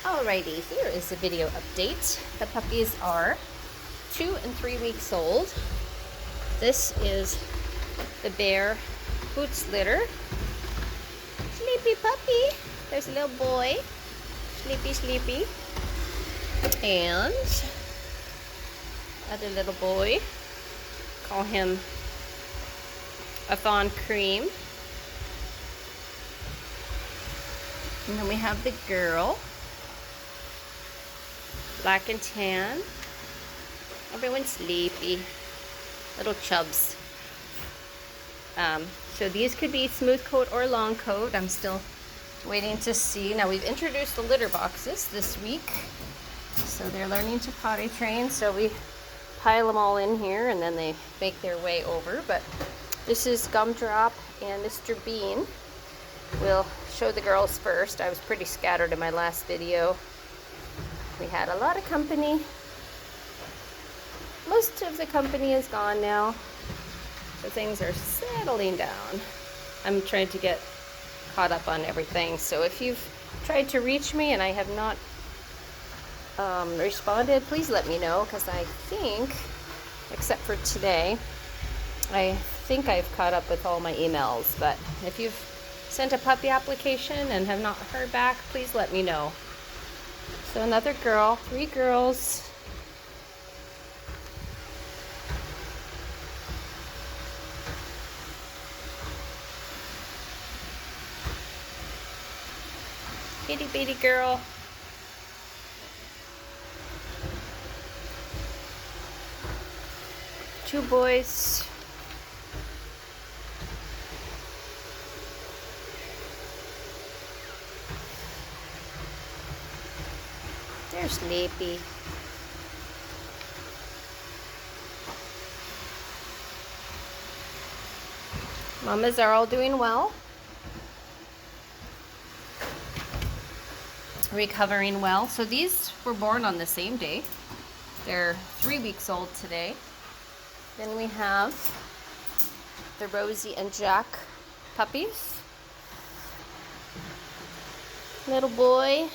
Alrighty, here is the video update. The puppies are 2 and 3 weeks old. This is the bear boots litter. Sleepy puppy. There's a little boy. Sleepy, sleepy. And other little boy. Call him a fawn cream. And then we have the girl. Black and tan. Everyone's sleepy. Little chubs. So these could be smooth coat or long coat. I'm still waiting to see. Now we've introduced the litter boxes this week. So they're learning to potty train. So we pile them all in here and then they make their way over. But this is Gumdrop and Mr. Bean. We'll show the girls first. I was pretty scattered in my last video. We had a lot of company. Most of the company is gone now, so things are settling down. I'm trying to get caught up on everything, so if you've tried to reach me and I have not responded, please let me know, because I think, except for today, I think I've caught up with all my emails. But if you've sent a puppy application and have not heard back, please let me know. So another girl, 3 girls. Itty bitty girl. Two boys. They're sleepy. Mamas are all doing well. Recovering well. So these were born on the same day. They're 3 weeks old today. Then we have the Rosie and Jack puppies. Little boy.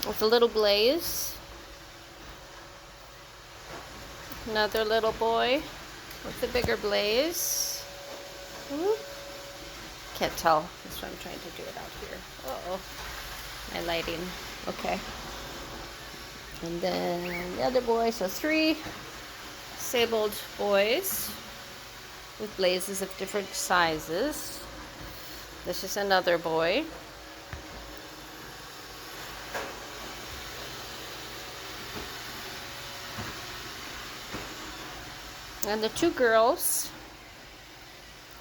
With a little Blaze. Another little boy with the bigger Blaze. Can't tell. That's why I'm trying to do it out here. Uh-oh. My lighting. Okay. And then the other boy. So 3 disabled boys with Blazes of different sizes. This is another boy. And the 2 girls.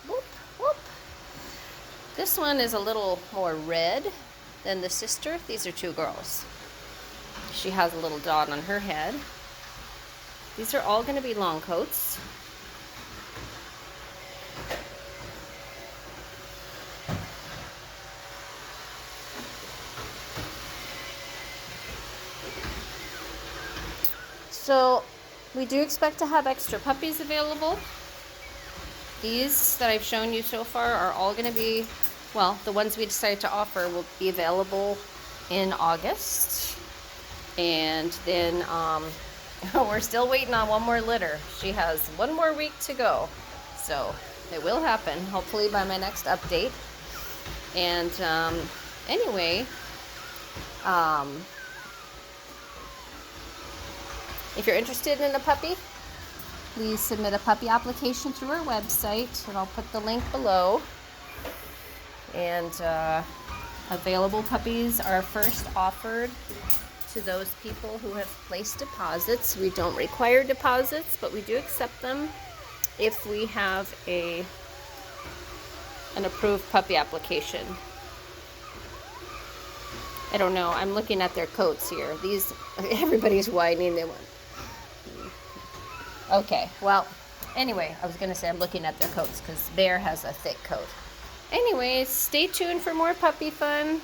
Whoop, whoop. This one is a little more red than the sister. These are 2 girls. She has a little dot on her head. These are all going to be long coats. So we do expect to have extra puppies available. These that I've shown you so far are all going to be, well, the ones we decided to offer will be available in August. And then we're still waiting on one more litter. She has 1 more week to go. So it will happen, hopefully by my next update. And anyway, if you're interested in a puppy, please submit a puppy application through our website, and I'll put the link below. And available puppies are first offered to those people who have placed deposits. We don't require deposits, but we do accept them if we have an approved puppy application. I don't know. I'm looking at their coats here. Everybody's whining. They want. Okay, well, anyway, I was going to say I'm looking at their coats because Bear has a thick coat. Anyways, stay tuned for more puppy fun.